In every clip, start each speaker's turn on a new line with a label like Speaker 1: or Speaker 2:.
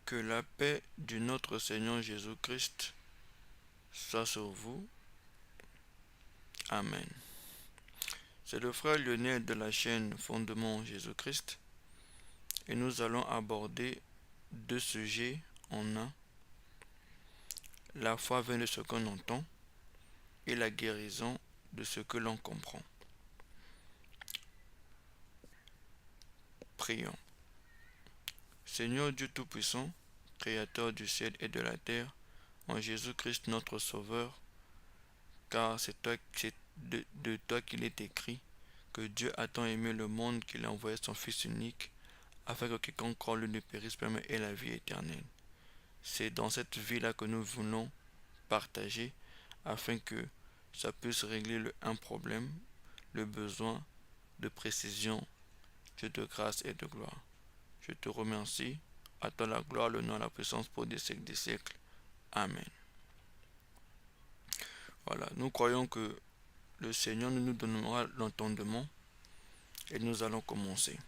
Speaker 1: Que la paix de notre Seigneur Jésus-Christ soit sur vous. Amen. C'est le frère Lionel de la chaîne Fondement Jésus-Christ et nous allons aborder deux sujets en un. La foi vient de ce qu'on entend et la guérison de ce que l'on comprend. Prions. Seigneur Dieu Tout-Puissant, Créateur du ciel et de la terre, en Jésus-Christ notre Sauveur, car c'est de toi qu'il est écrit que Dieu a tant aimé le monde qu'il a envoyé son Fils unique, afin que quiconque croit en lui ne périsse pas mais ait la vie éternelle. C'est dans cette vie-là que nous voulons partager, afin que ça puisse régler un problème, le besoin de précision, Dieu de grâce et de gloire. Je te remercie, à toi la gloire, le nom, la puissance pour des siècles des siècles. Amen. Voilà, nous croyons que le Seigneur nous donnera l'entendement et nous allons commencer.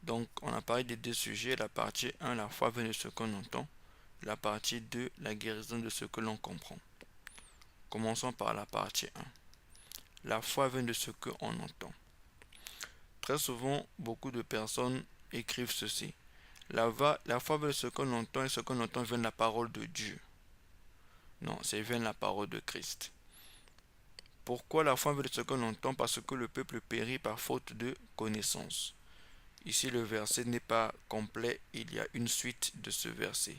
Speaker 1: Donc, on a parlé des deux sujets. La partie 1, la foi vient de ce qu'on entend. La partie 2, la guérison de ce que l'on comprend. Commençons par la partie 1. La foi vient de ce qu'on entend. Très souvent, beaucoup de personnes écrivent ceci. La foi vient de ce qu'on entend et ce qu'on entend vient de la parole de Dieu. Non, c'est vient de la parole de Christ. Pourquoi la foi vient de ce qu'on entend? Parce que le peuple périt par faute de connaissance. Ici, le verset n'est pas complet, il y a une suite de ce verset.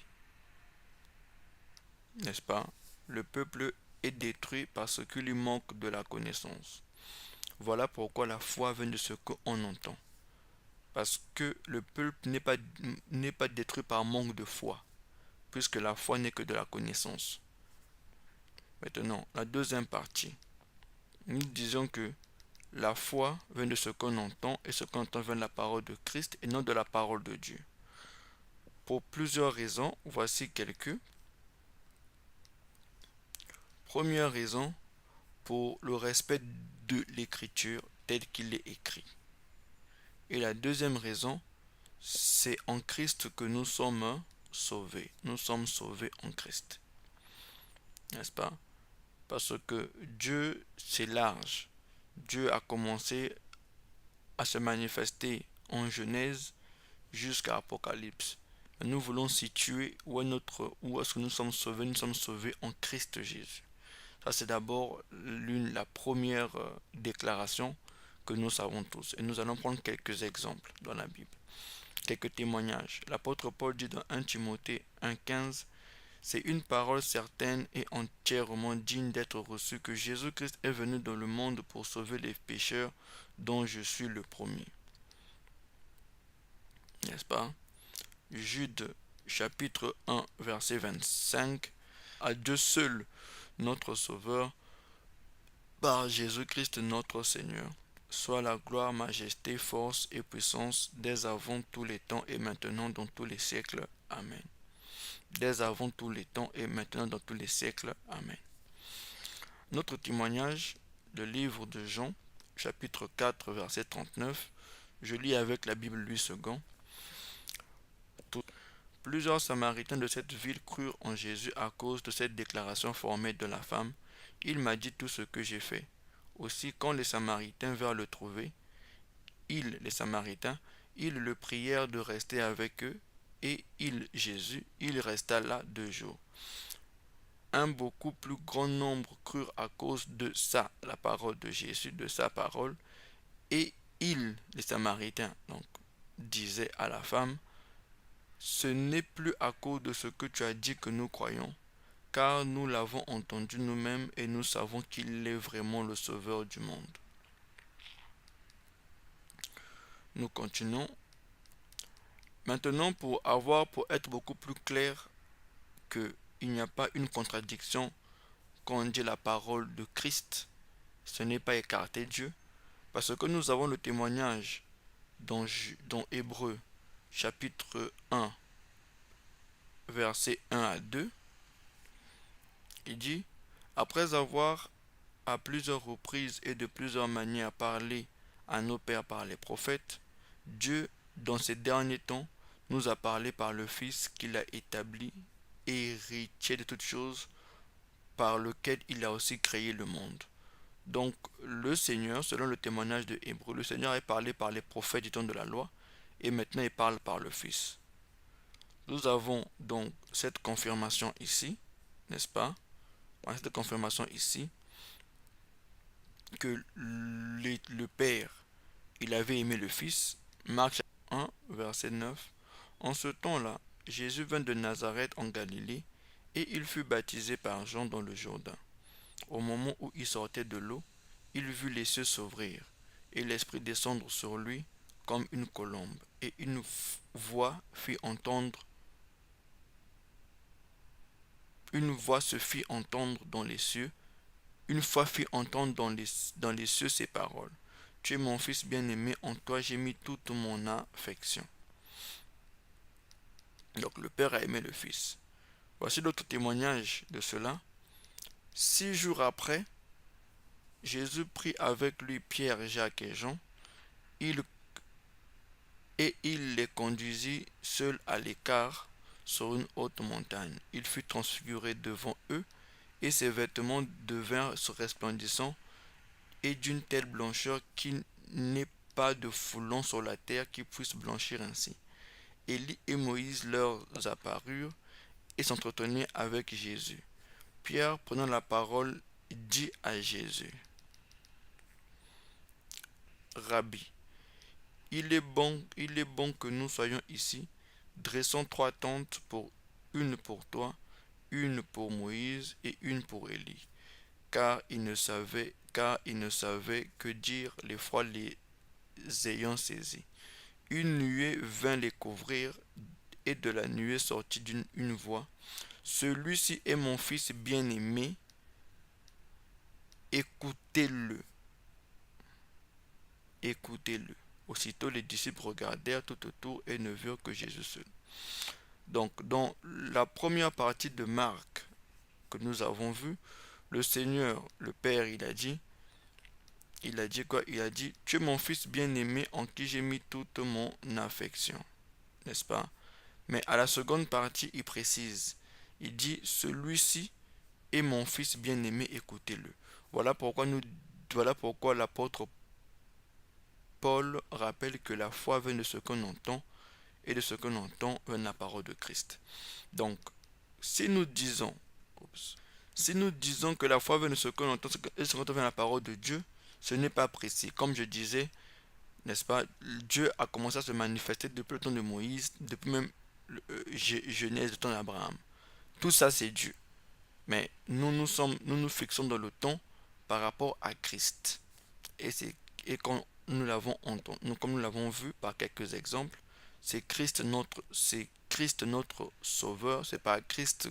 Speaker 1: N'est-ce pas? Le peuple est détruit parce qu'il lui manque de la connaissance. Voilà pourquoi la foi vient de ce qu'on entend. Parce que le peuple n'est pas détruit par manque de foi, puisque la foi n'est que de la connaissance. Maintenant, la deuxième partie. Nous disons que la foi vient de ce qu'on entend et ce qu'on entend vient de la parole de Christ et non de la parole de Dieu. Pour plusieurs raisons, voici quelques. Première raison, pour le respect de l'écriture telle qu'il est écrit. Et la deuxième raison, c'est en Christ que nous sommes sauvés. Nous sommes sauvés en Christ. N'est-ce pas? Parce que Dieu, c'est large. Dieu a commencé à se manifester en Genèse jusqu'à Apocalypse. Nous voulons situer où est-ce que nous sommes sauvés. Nous sommes sauvés en Christ Jésus. Ça, c'est d'abord la première déclaration que nous savons tous. Et nous allons prendre quelques exemples dans la Bible. Quelques témoignages. L'apôtre Paul dit dans 1 Timothée 1,15 c'est une parole certaine et entièrement digne d'être reçue que Jésus-Christ est venu dans le monde pour sauver les pécheurs dont je suis le premier. N'est-ce pas? Jude chapitre 1 verset 25 à Dieu seul notre Sauveur par Jésus-Christ notre Seigneur soit la gloire, majesté, force et puissance dès avant tous les temps et maintenant dans tous les siècles. Amen. Dès avant tous les temps et maintenant dans tous les siècles. Amen. Notre témoignage, le livre de Jean, chapitre 4, verset 39, je lis avec la Bible 8 secondes. Plusieurs Samaritains de cette ville crurent en Jésus à cause de cette déclaration formée de la femme. Il m'a dit tout ce que j'ai fait. Aussi, quand les Samaritains vinrent le trouver, les Samaritains, ils le prièrent de rester avec eux, et Jésus, il resta là 2 jours. Un beaucoup plus grand nombre crurent à cause de ça, la parole de Jésus, de sa parole, et les Samaritains, donc, disaient à la femme, ce n'est plus à cause de ce que tu as dit que nous croyons, car nous l'avons entendu nous-mêmes et nous savons qu'il est vraiment le Sauveur du monde. Nous continuons. Maintenant, pour être beaucoup plus clair qu'il n'y a pas une contradiction quand on dit la parole de Christ, ce n'est pas écarter Dieu, parce que nous avons le témoignage dans Hébreux chapitre 1 versets 1 à 2. Il dit, après avoir à plusieurs reprises et de plusieurs manières parlé à nos pères par les prophètes, Dieu, dans ces derniers temps, nous a parlé par le Fils qu'il a établi, héritier de toutes choses, par lequel il a aussi créé le monde. Donc le Seigneur, selon le témoignage de Hébreu, le Seigneur est parlé par les prophètes du temps de la loi, et maintenant il parle par le Fils. Nous avons donc cette confirmation ici, n'est-ce pas? Cette confirmation ici, que le Père, il avait aimé le Fils. Marc 1, verset 9. En ce temps-là, Jésus vint de Nazareth en Galilée, et il fut baptisé par Jean dans le Jourdain. Au moment où il sortait de l'eau, il vit les cieux s'ouvrir, et l'Esprit descendre sur lui comme une colombe, et une voix se fit entendre dans les cieux, une fois fit entendre dans les cieux ces paroles. Tu es mon fils bien-aimé, en toi j'ai mis toute mon affection. Donc le Père a aimé le Fils. Voici d'autres témoignages de cela. 6 jours après, Jésus prit avec lui Pierre, Jacques et Jean, il il les conduisit seuls à l'écart sur une haute montagne. Il fut transfiguré devant eux, et ses vêtements devinrent resplendissants et d'une telle blancheur qu'il n'est pas de foulon sur la terre qui puisse blanchir ainsi. Élie et Moïse leur apparurent et s'entretenaient avec Jésus. Pierre, prenant la parole, dit à Jésus: Rabbi, il est bon que nous soyons ici. Dressons 3 tentes, une pour toi, une pour Moïse et une pour Élie. Car ils ne savaient que dire, l'effroi les ayant saisis. Une nuée vint les couvrir, et de la nuée sortit une voix: Celui-ci est mon fils bien-aimé, écoutez-le. Écoutez-le. Aussitôt les disciples regardèrent tout autour et ne virent que Jésus seul. Donc, dans la première partie de Marc que nous avons vue, le Seigneur, le Père, il a dit quoi? Il a dit: Tu es mon fils bien-aimé en qui j'ai mis toute mon affection. N'est-ce pas? Mais à la seconde partie, il précise. Il dit: Celui-ci est mon fils bien-aimé, écoutez-le. Voilà pourquoi l'apôtre Paul rappelle que la foi vient de ce qu'on entend, et de ce qu'on entend vient de la parole de Christ. Donc, si nous disons, si nous disons que la foi vient de ce qu'on entend et ce qu'on entend vient de la parole de Dieu, ce n'est pas précis. Comme je disais, n'est-ce pas, Dieu a commencé à se manifester depuis le temps de Moïse, depuis même Genèse, le temps d'Abraham. Tout ça, c'est Dieu. Mais nous nous fixons dans le temps par rapport à Christ. Et quand nous l'avons entendu, comme nous l'avons vu par quelques exemples, c'est Christ notre sauveur. C'est par Christ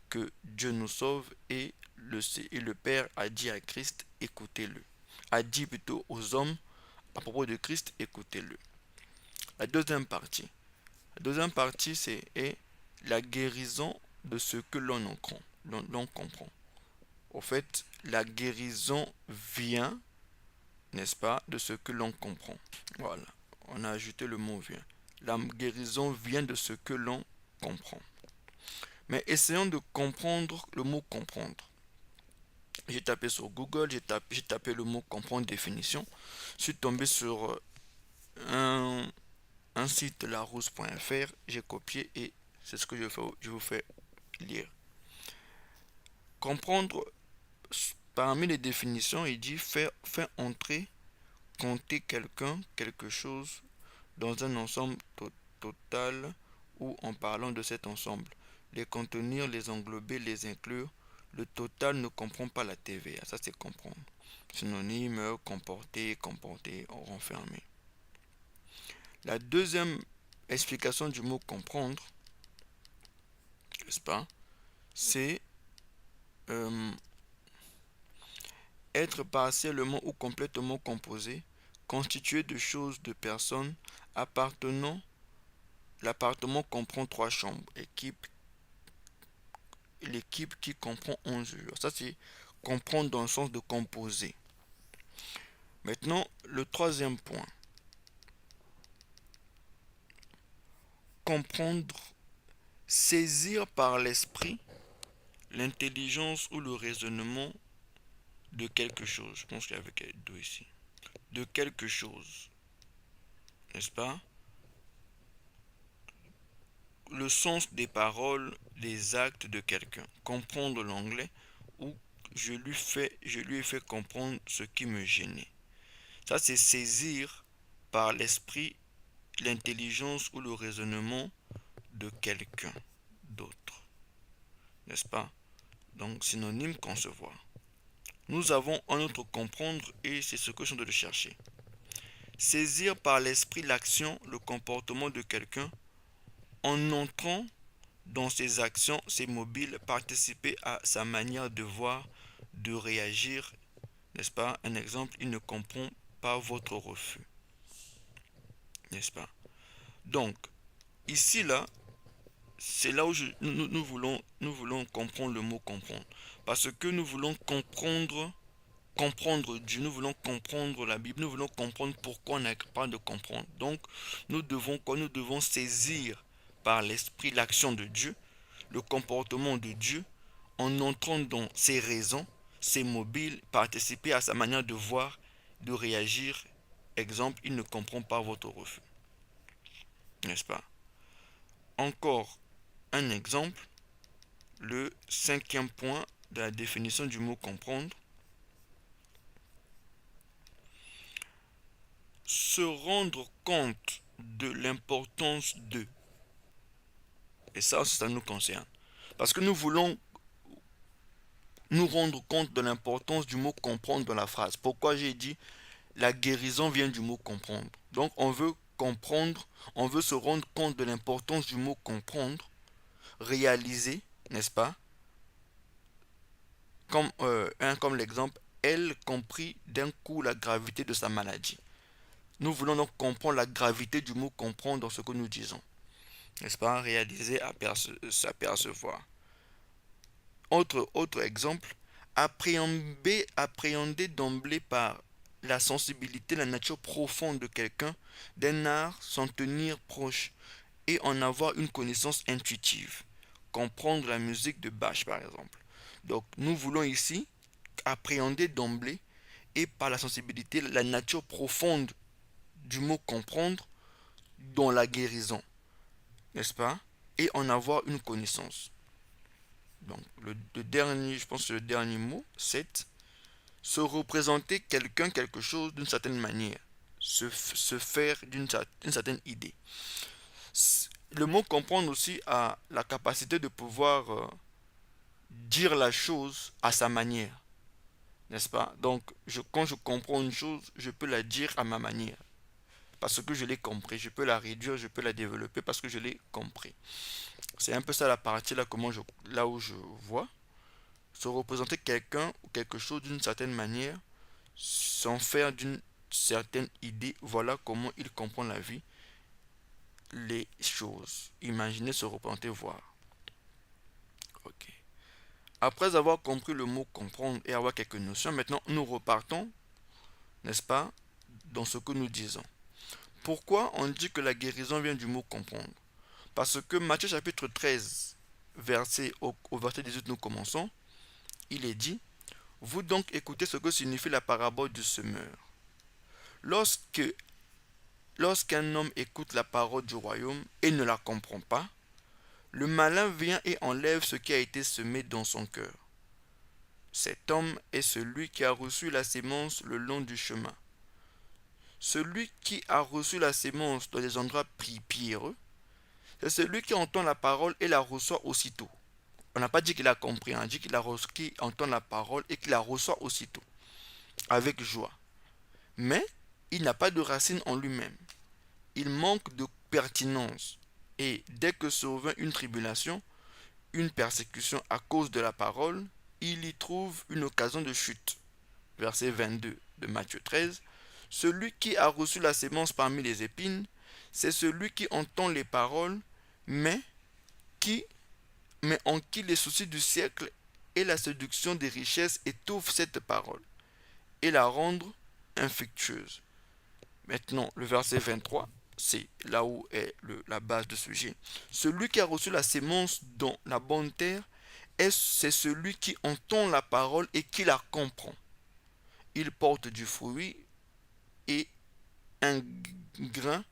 Speaker 1: que Dieu nous sauve, et le Père a dit à Christ: écoutez-le. A dit plutôt aux hommes à propos de Christ: écoutez-le. La deuxième partie. La deuxième partie, est la guérison de ce que l'on comprend. Au fait, la guérison vient, n'est-ce pas, de ce que l'on comprend. Voilà, on a ajouté le mot vient. La guérison vient de ce que l'on comprend. Mais essayons de comprendre le mot comprendre. J'ai tapé sur Google, j'ai tapé le mot comprendre définition. Je suis tombé sur un site larousse.fr, j'ai copié et c'est ce que je vous fais lire. Comprendre, parmi les définitions, il dit faire entrer, compter quelqu'un, quelque chose dans un ensemble total, ou en parlant de cet ensemble. Les contenir, les englober, les inclure. Le total ne comprend pas la TVA. Ça, c'est comprendre. Synonyme: comporter, renfermer. La deuxième explication du mot comprendre, n'est-ce pas, c'est être partiellement ou complètement composé, constitué de choses, de personnes, appartenant. L'appartement comprend 3 chambres. L'équipe qui comprend 11 jours. Ça, c'est comprendre dans le sens de composer. Maintenant, le troisième point. comprendre, saisir par l'esprit l'intelligence ou le raisonnement de quelque chose. Je pense qu'il y avait deux ici. De quelque chose, n'est-ce pas? Le sens des paroles, des actes de quelqu'un. Comprendre l'anglais ou je lui ai fait comprendre ce qui me gênait. Ça, c'est saisir par l'esprit l'intelligence ou le raisonnement de quelqu'un d'autre. N'est-ce pas? Donc, synonyme concevoir. Nous avons un autre comprendre et c'est ce que je suis en train de chercher. Saisir par l'esprit l'action, le comportement de quelqu'un en entrant dans ses actions, ses mobiles, participer à sa manière de voir, de réagir, n'est-ce pas? Un exemple, il ne comprend pas votre refus, n'est-ce pas? Donc, ici, là, c'est là où nous voulons comprendre le mot comprendre. Parce que nous voulons comprendre Dieu, nous voulons comprendre la Bible, nous voulons comprendre pourquoi on n'est pas de comprendre. Donc, nous devons quoi? Nous devons saisir par l'esprit l'action de Dieu, le comportement de Dieu, en entrant dans ses raisons, ses mobiles, participer à sa manière de voir, de réagir. Exemple, il ne comprend pas votre refus. N'est-ce pas? Encore un exemple, le cinquième point de la définition du mot comprendre. Se rendre compte de l'importance de. Et ça nous concerne. Parce que nous voulons nous rendre compte de l'importance du mot comprendre dans la phrase. Pourquoi j'ai dit la guérison vient du mot comprendre. Donc on veut comprendre, on veut se rendre compte de l'importance du mot comprendre, réaliser, n'est-ce pas? Comme l'exemple, elle comprit d'un coup la gravité de sa maladie. Nous voulons donc comprendre la gravité du mot comprendre dans ce que nous disons. N'est-ce pas? Réaliser, s'apercevoir. Autre exemple, appréhender d'emblée par la sensibilité, la nature profonde de quelqu'un, d'un art, s'en tenir proche et en avoir une connaissance intuitive. Comprendre la musique de Bach, par exemple. Donc, nous voulons ici appréhender d'emblée et par la sensibilité, la nature profonde du mot comprendre dans la guérison, n'est-ce pas? Et en avoir une connaissance. Donc, le dernier, je pense que le dernier mot, c'est se représenter quelqu'un, quelque chose d'une certaine manière. Se faire d'une certaine idée. Le mot comprendre aussi a la capacité de pouvoir dire la chose à sa manière. N'est-ce pas? Donc, quand je comprends une chose, je peux la dire à ma manière. Parce que je l'ai compris. Je peux la réduire, je peux la développer parce que je l'ai compris. C'est un peu ça la partie là où je vois. Se représenter quelqu'un ou quelque chose d'une certaine manière, sans faire d'une certaine idée, voilà comment il comprend la vie, les choses. Imaginez se représenter, voir. Ok. Après avoir compris le mot comprendre et avoir quelques notions, maintenant nous repartons, n'est-ce pas, dans ce que nous disons. Pourquoi on dit que la guérison vient du mot comprendre? Parce que Matthieu chapitre 13, au verset 18, nous commençons. Il est dit, vous donc écoutez ce que signifie la parabole du semeur. Lorsque Lorsqu'un homme écoute la parole du royaume et ne la comprend pas, le malin vient et enlève ce qui a été semé dans son cœur. Cet homme est celui qui a reçu la sémence le long du chemin. Celui qui a reçu la sémence dans les endroits pierreux, c'est celui qui entend la parole et la reçoit aussitôt. On n'a pas dit qu'il a compris, on a dit qu'il entend la parole et qu'il la reçoit aussitôt, avec joie. Mais il n'a pas de racine en lui-même. Il manque de pertinence. Et dès que survint une tribulation, une persécution à cause de la parole, il y trouve une occasion de chute. Verset 22 de Matthieu 13. Celui qui a reçu la sémence parmi les épines, c'est celui qui entend les paroles, mais en qui les soucis du siècle et la séduction des richesses étouffent cette parole et la rendent infectueuse. Maintenant, le verset 23. c'est là où est la base de ce sujet. Celui qui a reçu la sémence dans la bonne terre, c'est celui qui entend la parole et qui la comprend. Il porte du fruit et un grain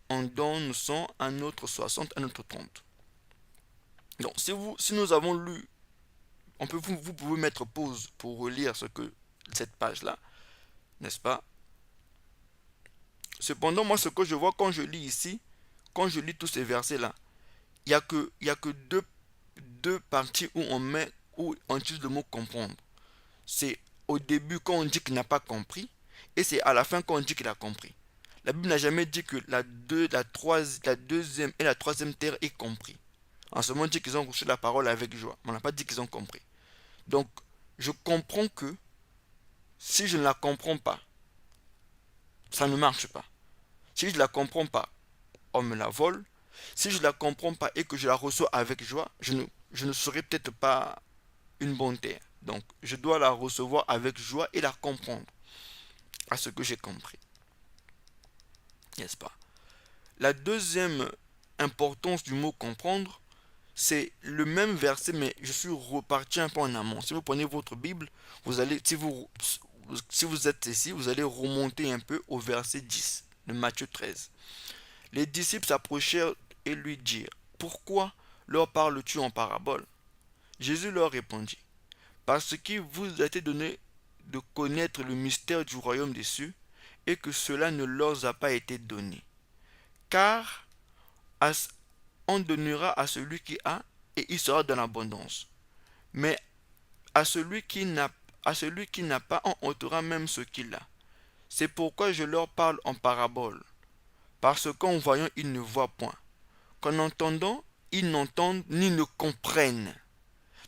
Speaker 1: en donne 100, un autre 60, un autre 30. Donc, si nous avons lu, vous pouvez mettre pause pour relire cette page-là, n'est-ce pas? Cependant, moi, ce que je vois quand je lis ici, quand je lis tous ces versets-là, il y a que deux parties où on utilise le mot comprendre. C'est au début quand on dit qu'il n'a pas compris, et c'est à la fin quand on dit qu'il a compris. La Bible n'a jamais dit que la deuxième et la troisième terre est compris. En ce moment, on dit qu'ils ont reçu la parole avec joie. Mais on n'a pas dit qu'ils ont compris. Donc, je comprends que si je ne la comprends pas, ça ne marche pas. Si je ne la comprends pas, on me la vole. Si je ne la comprends pas et que je la reçois avec joie, je ne serai peut-être pas une bonne terre. Donc, je dois la recevoir avec joie et la comprendre à ce que j'ai compris. N'est-ce pas? La deuxième importance du mot comprendre, c'est le même verset, mais je suis reparti un peu en amont. Si vous prenez votre Bible, vous allez, si vous êtes ici, vous allez remonter un peu au verset 10 de Matthieu 13. Les disciples s'approchèrent et lui dirent, pourquoi leur parles-tu en parabole? Jésus leur répondit, parce qu'il vous a été donné de connaître le mystère du royaume des cieux, et que cela ne leur a pas été donné. Car on donnera à celui qui a, et il sera dans l'abondance. Mais à celui qui n'a pas, on ôtera même ce qu'il a. C'est pourquoi je leur parle en parabole, parce qu'en voyant, ils ne voient point, qu'en entendant, ils n'entendent ni ne comprennent.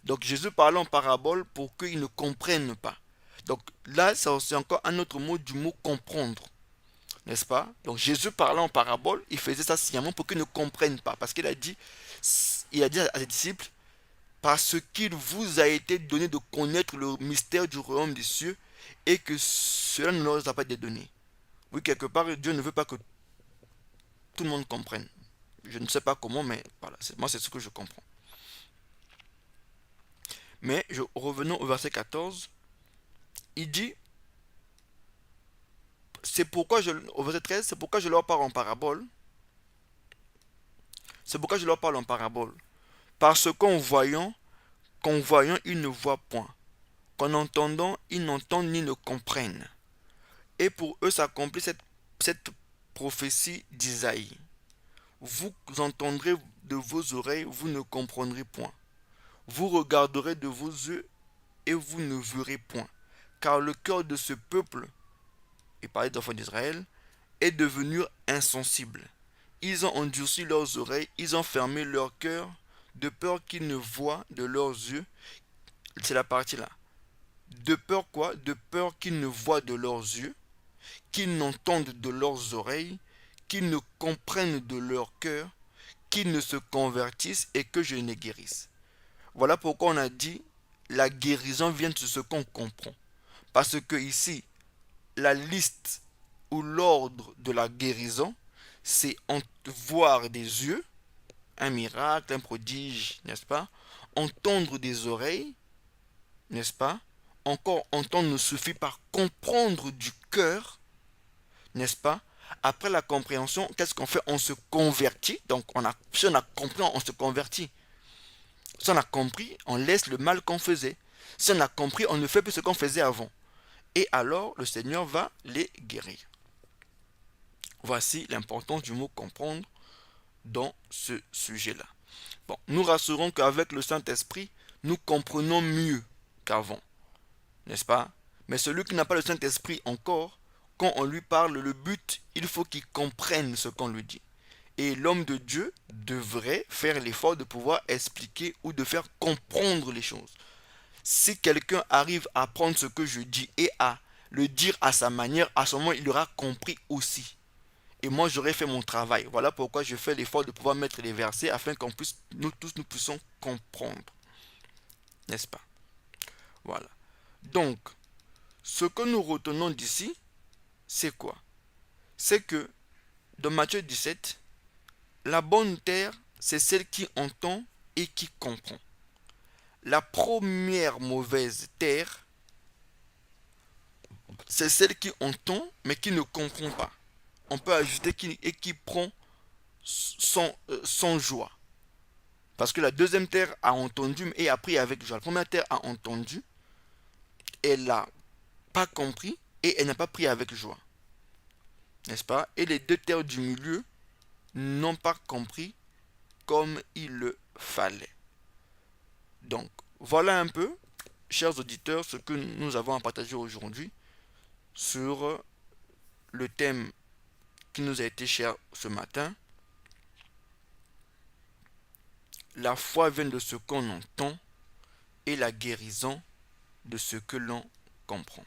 Speaker 1: Donc Jésus parle en parabole pour qu'ils ne comprennent pas. Donc là, c'est encore un autre mot du mot comprendre. N'est-ce pas? Donc Jésus parlait en parabole, il faisait ça sciemment pour qu'ils ne comprennent pas. Parce il a dit à ses disciples, parce qu'il vous a été donné de connaître le mystère du royaume des cieux et que cela ne leur a pas été donné. Oui, quelque part, Dieu ne veut pas que tout le monde comprenne. Je ne sais pas comment, mais voilà, moi c'est ce que je comprends. Mais revenons au verset 14, il dit, au verset 13, c'est pourquoi je leur parle en parabole. C'est pourquoi je leur parle en parabole. Parce qu'en voyant, ils ne voient point. Qu'en entendant, ils n'entendent ni ne comprennent. Et pour eux s'accomplit cette prophétie d'Isaïe. Vous entendrez de vos oreilles, vous ne comprendrez point. Vous regarderez de vos yeux et vous ne verrez point. Car le cœur de ce peuple, et parler d'enfants d'Israël, est devenu insensible. Ils ont endurci leurs oreilles, ils ont fermé leur cœur, de peur qu'ils ne voient de leurs yeux. C'est la partie là. De peur quoi? De peur qu'ils ne voient de leurs yeux, qu'ils n'entendent de leurs oreilles, qu'ils ne comprennent de leur cœur, qu'ils ne se convertissent et que je ne guérisse. Voilà pourquoi on a dit la guérison vient de ce qu'on comprend. Parce que ici, la liste ou l'ordre de la guérison, c'est voir des yeux, un miracle, un prodige, n'est-ce pas? Entendre des oreilles, n'est-ce pas? Encore entendre ne suffit pas. Comprendre du cœur, n'est-ce pas? Après la compréhension, qu'est-ce qu'on fait? On se convertit. Donc, si on a compris, on se convertit. Si on a compris, on laisse le mal qu'on faisait. Si on a compris, on ne fait plus ce qu'on faisait avant. Et alors, le Seigneur va les guérir. Voici l'importance du mot comprendre dans ce sujet-là. Bon, nous rassurons qu'avec le Saint-Esprit, nous comprenons mieux qu'avant. N'est-ce pas? Mais celui qui n'a pas le Saint-Esprit encore, quand on lui parle, le but, il faut qu'il comprenne ce qu'on lui dit. Et l'homme de Dieu devrait faire l'effort de pouvoir expliquer ou de faire comprendre les choses. Si quelqu'un arrive à prendre ce que je dis et à le dire à sa manière, à ce moment, il aura compris aussi. Et moi, j'aurais fait mon travail. Voilà pourquoi je fais l'effort de pouvoir mettre les versets afin qu'on puisse, nous tous, nous puissions comprendre. N'est-ce pas? Voilà. Donc, ce que nous retenons d'ici, c'est quoi? C'est que dans Matthieu 17, la bonne terre, c'est celle qui entend et qui comprend. La première mauvaise terre, c'est celle qui entend mais qui ne comprend pas. On peut ajouter qui prend sans joie. Parce que la deuxième terre a entendu et a pris avec joie. La première terre a entendu, elle n'a pas compris et elle n'a pas pris avec joie. N'est-ce pas? Et les deux terres du milieu n'ont pas compris comme il le fallait. Donc, voilà un peu, chers auditeurs, ce que nous avons à partager aujourd'hui sur le thème qui nous a été cher ce matin. La foi vient de ce qu'on entend et la guérison de ce que l'on comprend.